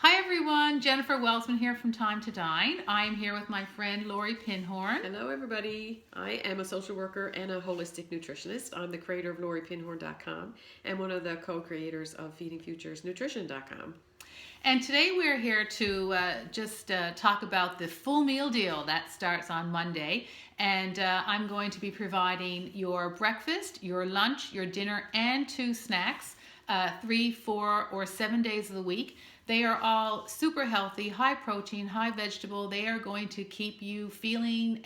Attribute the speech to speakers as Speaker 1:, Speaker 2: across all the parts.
Speaker 1: Hi everyone, Jennifer Welsman here from Time to Dine. I'm here with my friend Laurie Pinhorn.
Speaker 2: Hello, everybody. I am a social worker and a holistic nutritionist. I'm the creator of LauriePinhorn.com and one of the co-creators of FeedingFuturesNutrition.com.
Speaker 1: And today we're here to just talk about the full meal deal that starts on Monday. And I'm going to be providing your breakfast, your lunch, your dinner, and 2 snacks, 3, 4, or 7 days of the week. They are all super healthy, high protein, high vegetable. They are going to keep you feeling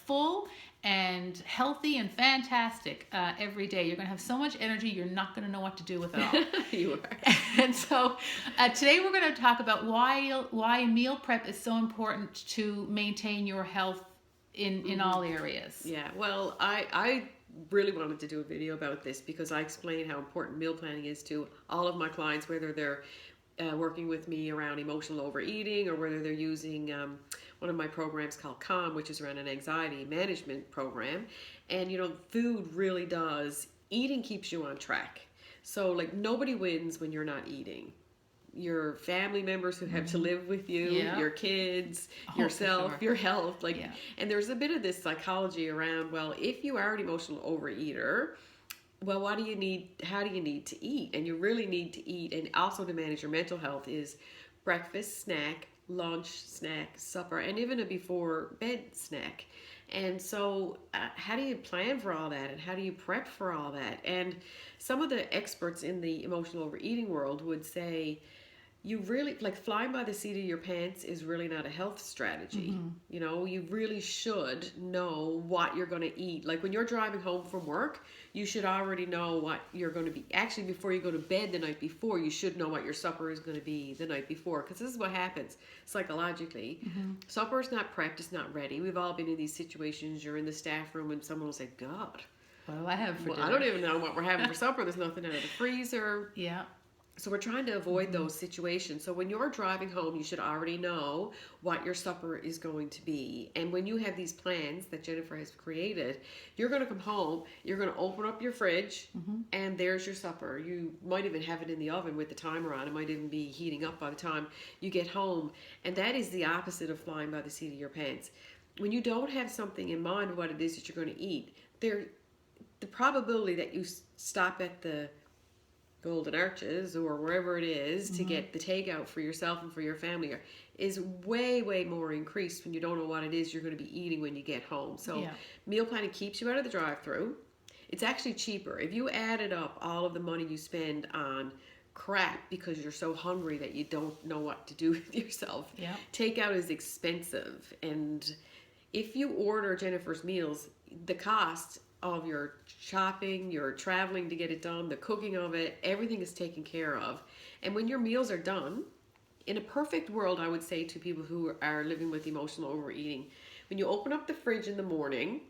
Speaker 1: full and healthy and fantastic every day. You're going to have so much energy, you're not going to know what to do with it all.
Speaker 2: You are.
Speaker 1: And so today we're going to talk about why meal prep is so important to maintain your health in all areas.
Speaker 2: Yeah, well, I really wanted to do a video about this because I explain how important meal planning is to all of my clients, whether they're working with me around emotional overeating or whether they're using one of my programs called Calm, which is around an anxiety management program. And food really does, eating keeps you on track. So like nobody wins when you're not eating. Your family members who have to live with you, your kids, yourself, your health, and there's a bit of this psychology around, well, if you are an emotional overeater, well, what do you need? How do you need to eat? And you really need to eat, and also to manage your mental health is breakfast, snack, lunch, snack, supper, and even a before bed snack. And so how do you plan for all that, and how do you prep for all that? And some of the experts in the emotional overeating world would say, you really, like, flying by the seat of your pants is really not a health strategy. You really should know what you're going to eat. Like when you're driving home from work, you should already know what you're going to be. Actually, before you go to bed the night before, you should know what your supper is going to be the night before. Because this is what happens psychologically. Supper is not prepped, it's not ready. We've all been in these situations. You're in the staff room and someone will say, God,
Speaker 1: what do I have for dinner?
Speaker 2: I don't even know what we're having for supper. There's nothing out of the freezer.
Speaker 1: Yeah.
Speaker 2: So we're trying to avoid those situations. So when you're driving home, you should already know what your supper is going to be. And when you have these plans that Jennifer has created, you're going to come home, you're going to open up your fridge, and there's your supper. You might even have it in the oven with the timer on. It might even be heating up by the time you get home. And that is the opposite of flying by the seat of your pants. When you don't have something in mind of what it is that you're going to eat, the probability that you stop at the Golden Arches or wherever it is to get the takeout for yourself and for your family is way, way more increased when you don't know what it is you're going to be eating when you get home. So meal planning keeps you out of the drive-thru. It's actually cheaper. If you added up all of the money you spend on crap because you're so hungry that you don't know what to do with yourself, takeout is expensive. And if you order Jennifer's Meals, the cost of your shopping, your traveling to get it done, the cooking of it, everything is taken care of. And when your meals are done, in a perfect world, I would say to people who are living with emotional overeating, when you open up the fridge in the morning,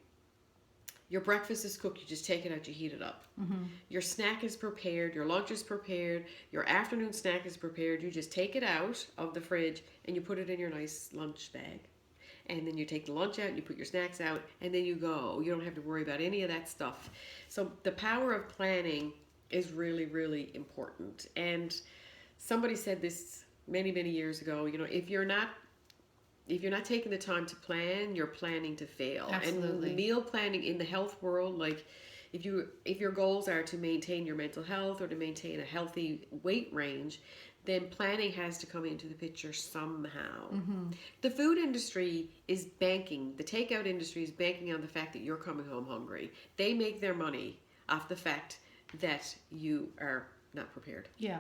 Speaker 2: your breakfast is cooked, you just take it out, you heat it up. Your snack is prepared, your lunch is prepared, your afternoon snack is prepared, you just take it out of the fridge and you put it in your nice lunch bag. And then you take the lunch out and you put your snacks out and then you go. You don't have to worry about any of that stuff. So the power of planning is really, really important. And somebody said this many, many years ago, if you're not taking the time to plan, you're planning to fail.
Speaker 1: Absolutely.
Speaker 2: And meal planning in the health world, like if your goals are to maintain your mental health or to maintain a healthy weight range, then planning has to come into the picture somehow. The food industry is banking, the takeout industry is banking on the fact that you're coming home hungry. They make their money off the fact that you are not prepared.
Speaker 1: Yeah.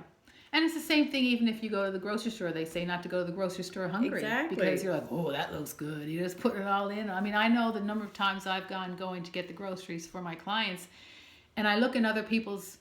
Speaker 1: And it's the same thing even if you go to the grocery store. They say not to go to the grocery store hungry.
Speaker 2: Exactly.
Speaker 1: Because you're like, oh, that looks good. You just put it all in. I mean, I know the number of times I've going to get the groceries for my clients, and I look in other people's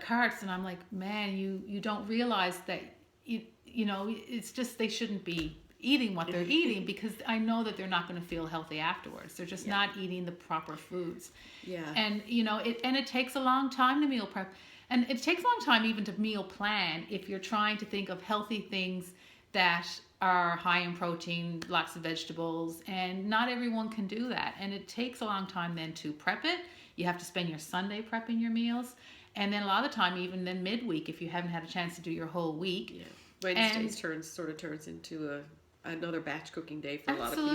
Speaker 1: carts and I'm like, man, you don't realize that it's just they shouldn't be eating what they're eating because I know that they're not going to feel healthy afterwards. They're just not eating the proper foods. And it takes a long time to meal prep, and it takes a long time even to meal plan if you're trying to think of healthy things that are high in protein, lots of vegetables, and not everyone can do that. And it takes a long time then to prep it. You have to spend your Sunday prepping your meals. And then a lot of the time, even then midweek, if you haven't had a chance to do your whole week,
Speaker 2: Wednesdays turns into another batch cooking day for a lot of people.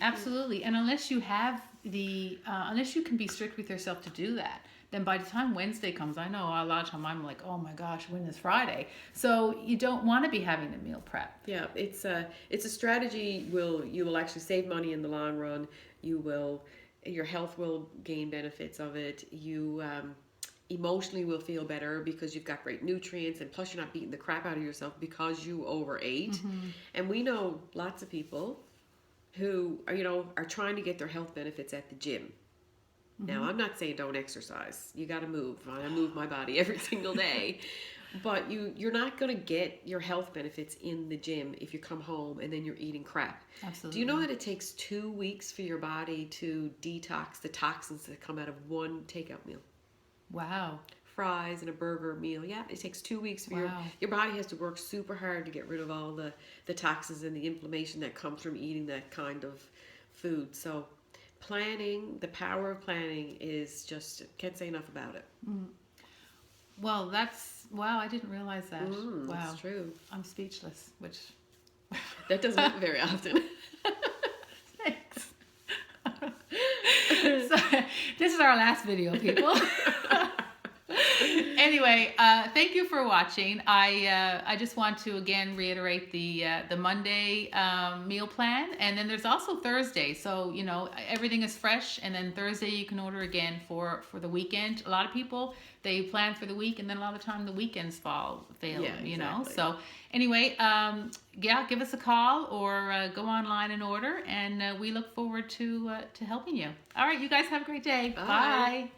Speaker 1: Absolutely. And unless you have unless you can be strict with yourself to do that, then by the time Wednesday comes, I know a lot of time I'm like, oh my gosh, when is Friday? So you don't want to be having to meal prep.
Speaker 2: Yeah, it's a strategy. You will actually save money in the long run. Your health will gain benefits of it. You emotionally will feel better because you've got great nutrients, and plus you're not beating the crap out of yourself because you overate.
Speaker 1: Mm-hmm.
Speaker 2: And we know lots of people who are trying to get their health benefits at the gym. Now, I'm not saying don't exercise. You got to move. I move my body every single day. But you're not going to get your health benefits in the gym if you come home and then you're eating crap.
Speaker 1: Absolutely.
Speaker 2: Do you know that it takes 2 weeks for your body to detox the toxins that come out of one takeout meal?
Speaker 1: Wow.
Speaker 2: Fries and a burger meal. Yeah, it takes 2 weeks for your body has to work super hard to get rid of all the toxins and the inflammation that comes from eating that kind of food. So planning, the power of planning is just, can't say enough about it.
Speaker 1: Well, wow, I didn't realize that. Wow.
Speaker 2: That's true.
Speaker 1: I'm speechless, which...
Speaker 2: That doesn't happen very often.
Speaker 1: Thanks. So, this is our last video, people. Anyway, thank you for watching. I just want to again reiterate the Monday meal plan, and then there's also Thursday. So everything is fresh, and then Thursday you can order again for the weekend. A lot of people, they plan for the week, and then a lot of time the weekends fail.
Speaker 2: Yeah, exactly.
Speaker 1: So anyway, give us a call or go online and order, and we look forward to helping you. All right, you guys have a great day.
Speaker 2: Bye.
Speaker 1: Bye.